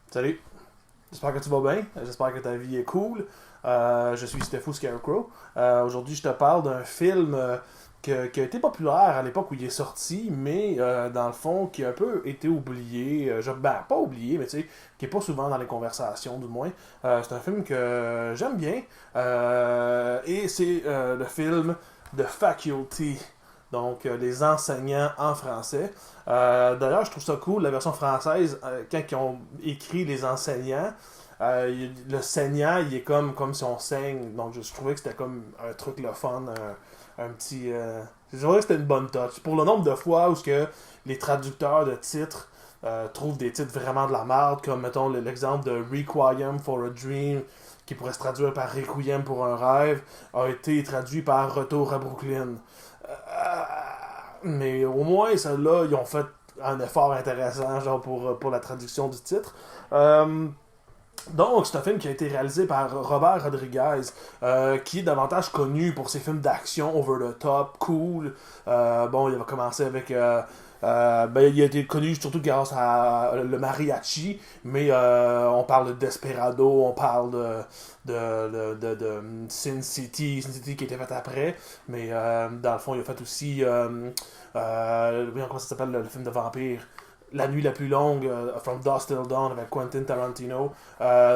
Salut, j'espère que tu vas bien, j'espère que ta vie est cool. Je suis Stefou Scarecrow. Aujourd'hui, je te parle d'un film qui a été populaire à l'époque où il est sorti, mais dans le fond, qui a un peu été oublié. Pas oublié, mais tu sais, qui est pas souvent dans les conversations, du moins. C'est un film que j'aime bien, et c'est le film The Faculty. Donc, les enseignants en français. D'ailleurs, je trouve ça cool, la version française, quand ils ont écrit les enseignants, le saignant, il est comme si on saigne. Donc, je trouvais que c'était comme un truc le fun, un petit. Je trouvais que c'était une bonne touch. Pour le nombre de fois où ce que les traducteurs de titres trouvent des titres vraiment de la merde, comme mettons l'exemple de Requiem for a Dream, qui pourrait se traduire par Requiem pour un rêve, a été traduit par Retour à Brooklyn. Mais au moins, ceux-là, ils ont fait un effort intéressant genre pour la traduction du titre. Donc, c'est un film qui a été réalisé par Robert Rodriguez, qui est davantage connu pour ses films d'action over the top, cool. Bon, il va commencer avec. Il a été connu surtout grâce à le mariachi, mais on parle de Desperado, on parle de Sin City qui était fait après, mais dans le fond, il a fait aussi. Comment ça s'appelle le film de vampire? La nuit la plus longue, From Dusk Till Dawn avec Quentin Tarantino.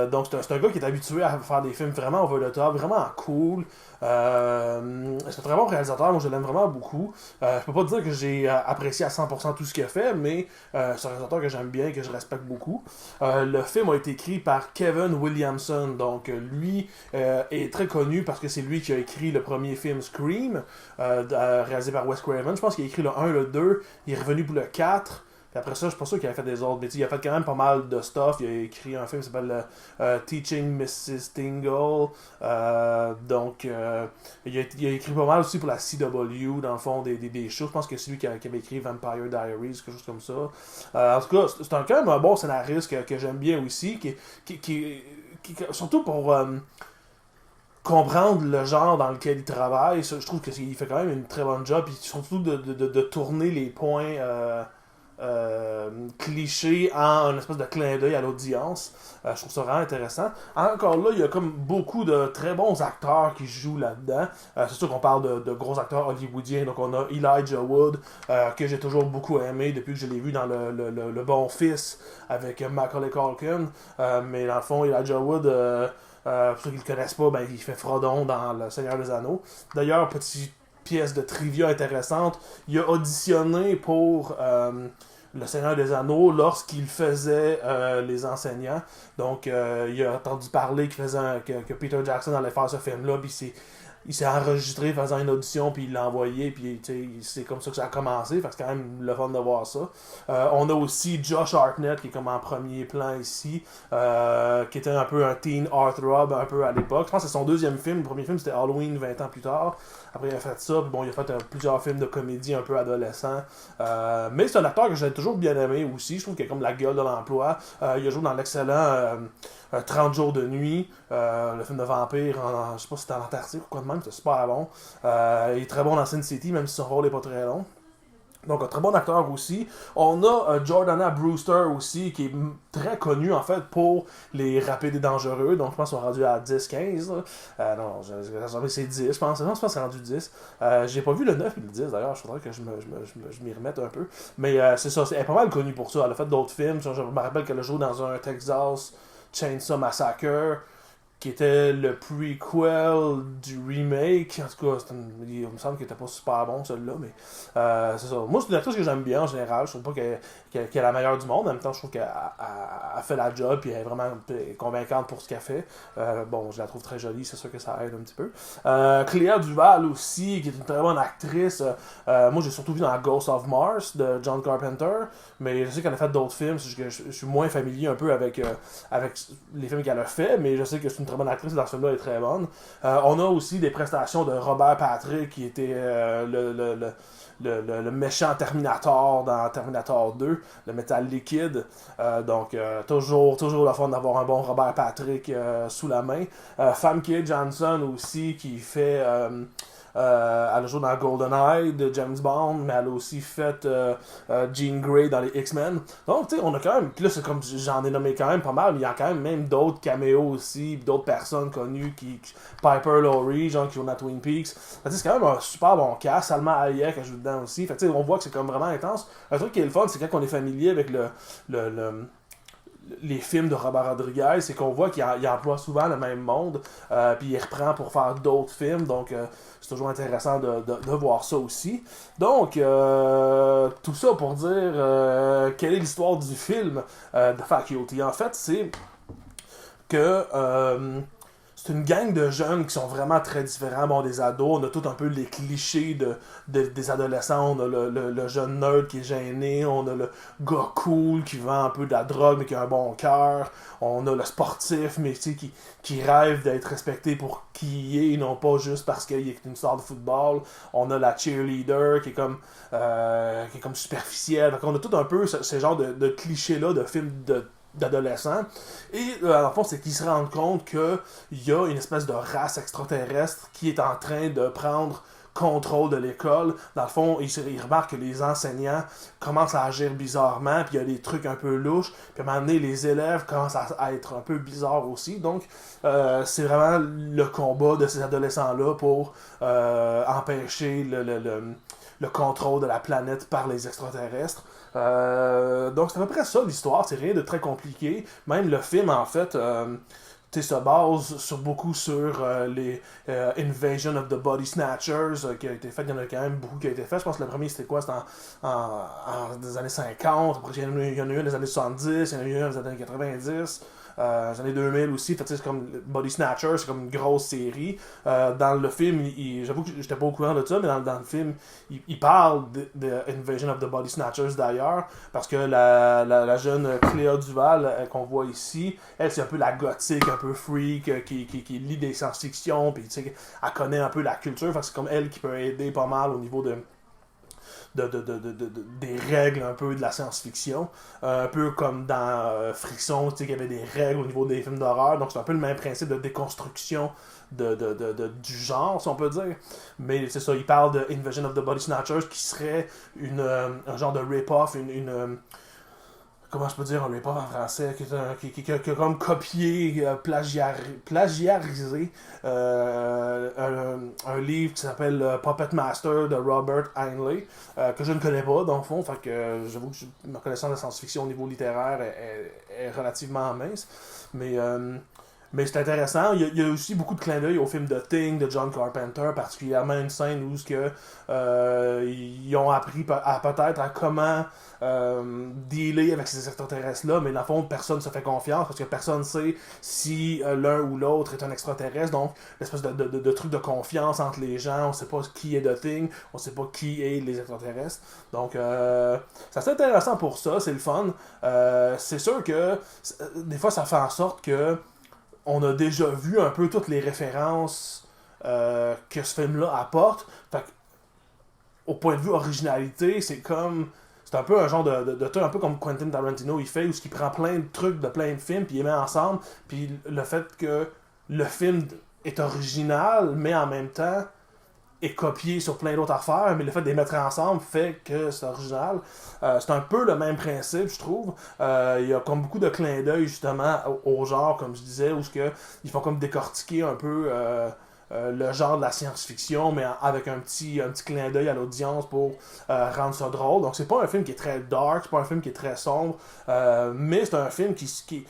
Donc c'est un gars qui est habitué à faire des films vraiment over the top, vraiment cool. C'est un très bon réalisateur, moi je l'aime vraiment beaucoup. Je peux pas dire que j'ai apprécié à 100% tout ce qu'il a fait, mais c'est un réalisateur que j'aime bien et que je respecte beaucoup. Le film a été écrit par Kevin Williamson, donc lui est très connu parce que c'est lui qui a écrit le premier film Scream, réalisé par Wes Craven. Je pense qu'il a écrit le un, le 2, il est revenu pour le 4. Puis après ça, je suis pas sûr qu'il a fait des autres. Mais il a fait quand même pas mal de stuff. Il a écrit un film qui s'appelle Teaching Mrs. Tingle. Il a écrit pas mal aussi pour la CW, dans le fond, des shows. Je pense que c'est lui qui avait écrit Vampire Diaries, quelque chose comme ça. En tout cas, c'est quand même un bon scénariste que j'aime bien aussi. Surtout pour comprendre le genre dans lequel il travaille. Je trouve qu'il fait quand même une très bonne job. Puis surtout de tourner les points. Cliché en un espèce de clin d'œil à l'audience. Je trouve ça vraiment intéressant. Encore là, il y a comme beaucoup de très bons acteurs qui jouent là-dedans. C'est sûr qu'on parle de gros acteurs hollywoodiens. Donc on a Elijah Wood, que j'ai toujours beaucoup aimé depuis que je l'ai vu dans le Bon Fils avec Macaulay Culkin. Mais dans le fond, Elijah Wood... pour ceux qui ne le connaissent pas, ben, il fait Frodon dans Le Seigneur des Anneaux. D'ailleurs, petite pièce de trivia intéressante, il a auditionné pour Le Seigneur des Anneaux lorsqu'il faisait les enseignants. Donc, il a entendu parler que Peter Jackson allait faire ce film-là, puis il s'est enregistré faisant une audition, puis il l'a envoyé, puis c'est comme ça que ça a commencé. Fait que c'est quand même le fun de voir ça. On a aussi Josh Hartnett qui est comme en premier plan ici, qui était un peu un teen heartthrob un peu à l'époque. Je pense que c'est son deuxième film. Le premier film c'était Halloween 20 ans plus tard. Après il a fait ça, puis bon, il a fait plusieurs films de comédie un peu adolescents. Mais c'est un acteur que j'ai toujours bien aimé aussi. Je trouve qu'il a comme la gueule de l'emploi. Il a joué dans l'excellent 30 jours de nuit, le film de vampire, je sais pas si c'était en Antarctique ou quoi de même, c'était super bon. Il est très bon dans Sin City, même si son rôle est pas très long. Donc, un très bon acteur aussi. On a Jordana Brewster aussi, qui est très connu en fait pour les rapides et dangereux. Donc, je pense qu'on est rendu à 10-15. Non, c'est 10, je pense. Non, je pense que c'est rendu 10. J'ai pas vu le 9 et le 10 d'ailleurs. Je faudrait que je m'y remette un peu. Mais c'est ça, elle est pas mal connue pour ça. Elle a fait d'autres films. Je me rappelle qu'elle a joué dans un Texas Chainsaw Massacre, qui était le prequel du remake. En tout cas, il me semble qu'il était pas super bon celui-là, mais c'est ça. Moi, c'est une actrice que j'aime bien en général. Je trouve pas qu'elle est la meilleure du monde. En même temps, je trouve qu'elle fait la job et elle est vraiment convaincante pour ce qu'elle fait. Bon, je la trouve très jolie, c'est sûr que ça aide un petit peu. Cléa Duval aussi, qui est une très bonne actrice. Moi, j'ai surtout vu dans Ghost of Mars de John Carpenter, mais je sais qu'elle a fait d'autres films. Je suis moins familier un peu avec les films qu'elle a fait, mais je sais que c'est une très bonne actrice dans ce film-là, elle est très bonne. On a aussi des prestations de Robert Patrick, qui était le méchant Terminator dans Terminator 2, le métal liquide. Donc, toujours le fun d'avoir un bon Robert Patrick sous la main. Famke Janssen aussi, qui fait Elle a joué dans GoldenEye de James Bond, mais elle a aussi fait Jean Grey dans les X-Men. Donc, tu sais, on a quand même. Puis là, c'est comme j'en ai nommé quand même pas mal, mais il y a quand même d'autres caméos aussi, pis d'autres personnes connues Piper Laurie, genre qui joue dans Twin Peaks. Fait que c'est quand même un super bon cast. Salma Hayek a joué dedans aussi. Fait que, on voit que c'est comme vraiment intense. Un truc qui est le fun, c'est quand on est familier avec les films de Robert Rodriguez, c'est qu'on voit qu'il emploie souvent le même monde, puis il reprend pour faire d'autres films, donc c'est toujours intéressant de voir ça aussi. Donc, tout ça pour dire quelle est l'histoire du film de Faculty. En fait, c'est que c'est une gang de jeunes qui sont vraiment très différents. Bon, des ados, on a tout un peu les clichés des adolescents. On a le jeune nerd qui est gêné, on a le gars cool qui vend un peu de la drogue mais qui a un bon cœur. On a le sportif, mais tu sais, qui rêve d'être respecté pour qui il est, non pas juste parce qu'il est une star de football. On a la cheerleader qui est comme superficielle. Donc on a tout un peu ce genre de clichés-là de films d'adolescents. Et en fond, c'est qu'ils se rendent compte qu'il y a une espèce de race extraterrestre qui est en train de prendre contrôle de l'école. Dans le fond, ils remarquent que les enseignants commencent à agir bizarrement, puis il y a des trucs un peu louches, puis à un moment donné, les élèves commencent à être un peu bizarres aussi. Donc, c'est vraiment le combat de ces adolescents-là pour empêcher le contrôle de la planète par les extraterrestres. Donc c'est à peu près ça l'histoire, c'est rien de très compliqué. Même le film en fait se base beaucoup sur les Invasion of the Body Snatchers qui a été fait. Il y en a quand même beaucoup qui a été fait. Je pense que le premier c'était quoi? C'était en des années 50, après il y en a eu dans les années 70, il y en a eu dans les années 90. Les années 2000 aussi, fait, c'est comme Body Snatcher, c'est comme une grosse série. Dans le film, j'avoue que j'étais pas au courant de ça, mais dans le film, il parle de Invasion of the Body Snatchers d'ailleurs, parce que la jeune Cléa Duval qu'on voit ici, elle c'est un peu la gothique, un peu freak, qui lit des science-fiction, puis elle connaît un peu la culture, fait que c'est comme elle qui peut aider pas mal au niveau des règles un peu de la science-fiction. Un peu comme dans Frisson, tu sais, qu'il y avait des règles au niveau des films d'horreur. Donc c'est un peu le même principe de déconstruction du genre, si on peut dire. Mais c'est ça, il parle de Invasion of the Body Snatchers qui serait un genre de rip-off, comment je peux dire un rip-off en français, qui a comme copié, plagiarisé un livre qui s'appelle Puppet Master de Robert Heinlein, que je ne connais pas dans le fond, fait que j'avoue que ma connaissance de science-fiction au niveau littéraire est relativement mince, mais c'est intéressant. Il y a aussi beaucoup de clins d'œil au film The Thing de John Carpenter, particulièrement une scène où ils ont appris peut-être à comment dealer avec ces extraterrestres-là, mais dans le fond, personne ne se fait confiance parce que personne ne sait si l'un ou l'autre est un extraterrestre. Donc, l'espèce de truc de confiance entre les gens, on ne sait pas qui est The Thing, on ne sait pas qui est les extraterrestres. Donc, c'est intéressant pour ça, c'est le fun. C'est sûr que des fois, ça fait en sorte que on a déjà vu un peu toutes les références que ce film-là apporte. Fait au point de vue originalité, c'est un peu un genre de truc, un peu comme Quentin Tarantino il fait, où il prend plein de trucs de plein de films, puis il les met ensemble, puis le fait que le film est original, mais en même temps est copié sur plein d'autres affaires, mais le fait de les mettre ensemble fait que c'est original. C'est un peu le même principe, je trouve. Il y a comme beaucoup de clins d'œil justement au genre, comme je disais, où ils font comme décortiquer un peu le genre de la science-fiction, mais avec un petit clin d'œil à l'audience pour rendre ça drôle. Donc c'est pas un film qui est très dark, c'est pas un film qui est très sombre, mais c'est un film qui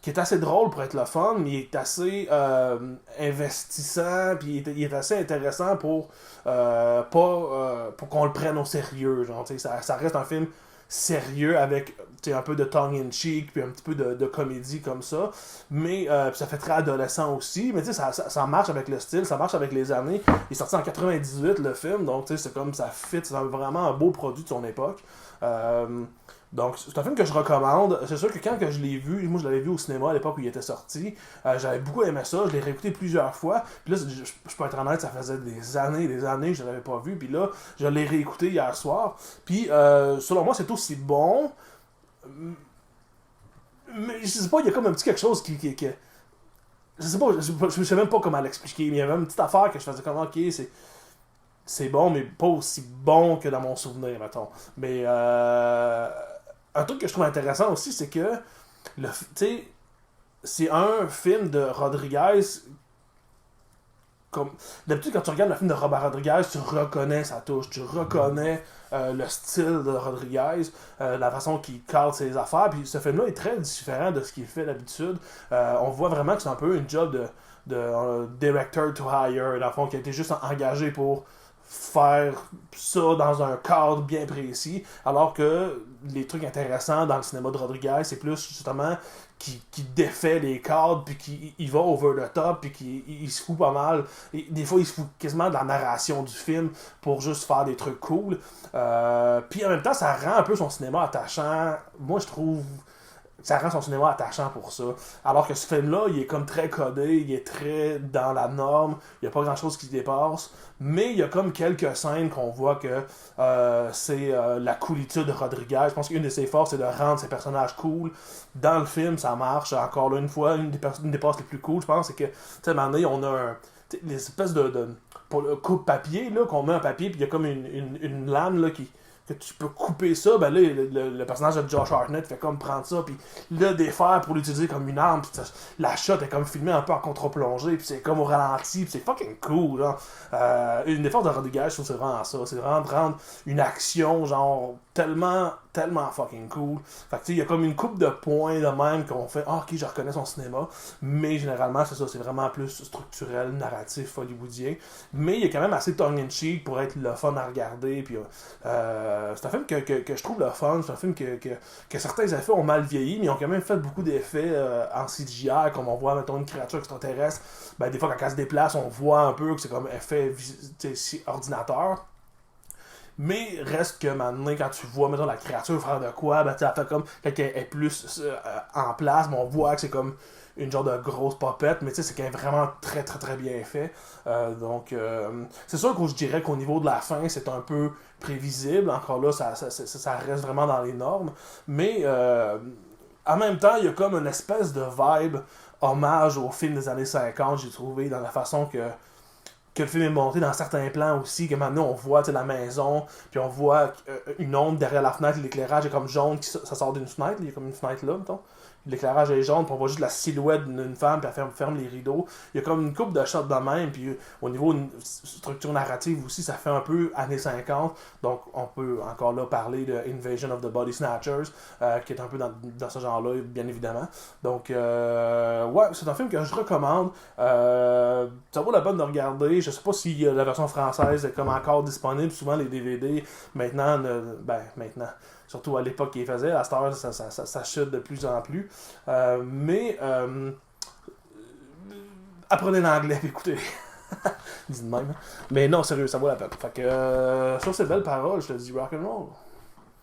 est assez drôle pour être le fun, mais il est assez investissant, puis il est assez intéressant pour qu'on le prenne au sérieux. Genre, ça reste un film sérieux avec un peu de tongue-in-cheek, puis un petit peu de comédie comme ça, mais ça fait très adolescent aussi, mais ça marche avec le style, ça marche avec les années. Il est sorti en 98 le film, donc c'est comme ça fit, c'est vraiment un beau produit de son époque. Donc, c'est un film que je recommande. C'est sûr que quand je l'ai vu, moi je l'avais vu au cinéma à l'époque où il était sorti, j'avais beaucoup aimé ça, je l'ai réécouté plusieurs fois. Puis là, je peux être honnête, ça faisait des années que je l'avais pas vu. Puis là, je l'ai réécouté hier soir. Puis, selon moi, c'est aussi bon. Mais je sais pas, il y a comme un petit quelque chose qui je sais pas, je sais même pas comment l'expliquer. Mais il y avait une petite affaire que je faisais comme, ok, c'est bon, mais pas aussi bon que dans mon souvenir, mettons. Mais un truc que je trouve intéressant aussi, c'est que tu sais, c'est un film de Rodriguez comme d'habitude quand tu regardes le film de Robert Rodriguez, tu reconnais sa touche, tu reconnais le style de Rodriguez, la façon qu'il cadre ses affaires, puis ce film-là est très différent de ce qu'il fait d'habitude. On voit vraiment que c'est un peu une job de director to hire, dans le fond, qui a été juste engagé pour faire ça dans un cadre bien précis, alors que les trucs intéressants dans le cinéma de Rodriguez, c'est plus justement qui défait les cadres, puis qui il va over the top, puis qui il se fout pas mal. Et des fois, il se fout quasiment de la narration du film pour juste faire des trucs cool. Puis en même temps, ça rend un peu son cinéma attachant. Moi, je trouve ça rend son cinéma attachant pour ça. Alors que ce film-là, il est comme très codé, il est très dans la norme, il n'y a pas grand-chose qui se dépasse, mais il y a comme quelques scènes qu'on voit que c'est la coolitude de Rodriguez. Je pense qu'une de ses forces, c'est de rendre ses personnages cool. Dans le film, ça marche. Encore là, une fois, une des passes les plus cool, je pense, c'est que, tu sais, à un moment donné, on a les espèces pour le coupe-papier, là, qu'on met un papier, puis il y a comme une lame, là, que tu peux couper ça, ben là, le personnage de Josh Hartnett fait comme prendre ça, puis le défaire pour l'utiliser comme une arme, puis la shot est comme filmée un peu en contre-plongée, puis c'est comme au ralenti, puis c'est fucking cool, là. Une des forces de Rodriguez, je trouve c'est vraiment ça, c'est vraiment de rendre une action, genre, tellement fucking cool. Fait que tu sais, il y a comme une coupe de points de même qu'on fait, ah ok, je reconnais son cinéma, mais généralement, c'est ça, c'est vraiment plus structurel, narratif, hollywoodien, mais il est quand même assez tongue-in-cheek pour être le fun à regarder, puis c'est un film que je trouve le fun, c'est un film que certains effets ont mal vieilli, mais ils ont quand même fait beaucoup d'effets en CGI, comme on voit, mettons, une créature extraterrestre, ben des fois quand elle se déplace, on voit un peu que c'est comme effet ordinateur. Mais reste que maintenant, quand tu vois, mettons, la créature faire de quoi, ben, ça fait comme, quand elle est plus en place, mais on voit que c'est comme une genre de grosse popette, mais tu sais, c'est quand même vraiment très très très bien fait. Donc, c'est sûr que je dirais qu'au niveau de la fin, c'est un peu prévisible. Encore là, ça reste vraiment dans les normes. Mais en même temps, il y a comme une espèce de vibe hommage au film des années 50, j'ai trouvé, dans la façon que le film est monté dans certains plans aussi, que maintenant on voit la maison, puis on voit une ombre derrière la fenêtre, l'éclairage est comme jaune, ça sort d'une fenêtre, il y a comme une fenêtre là, mettons. L'éclairage est jaune, puis on voit juste la silhouette d'une femme, puis elle ferme les rideaux. Il y a comme une coupe de shots de même, puis au niveau de structure narrative aussi, ça fait un peu années 50. Donc on peut encore là parler de Invasion of the Body Snatchers, qui est un peu dans ce genre-là, bien évidemment. Donc, ouais, c'est un film que je recommande. Ça vaut la peine de regarder. Je sais pas si la version française est comme encore disponible. Souvent, les DVD, maintenant, maintenant. Surtout à l'époque qu'il faisait, à cette heure, ça chute de plus en plus. Mais apprenez l'anglais, écoutez. Dis de même. Mais non, sérieux, ça vaut la peine. Fait que sur ces belles paroles, je te dis rock'n'roll.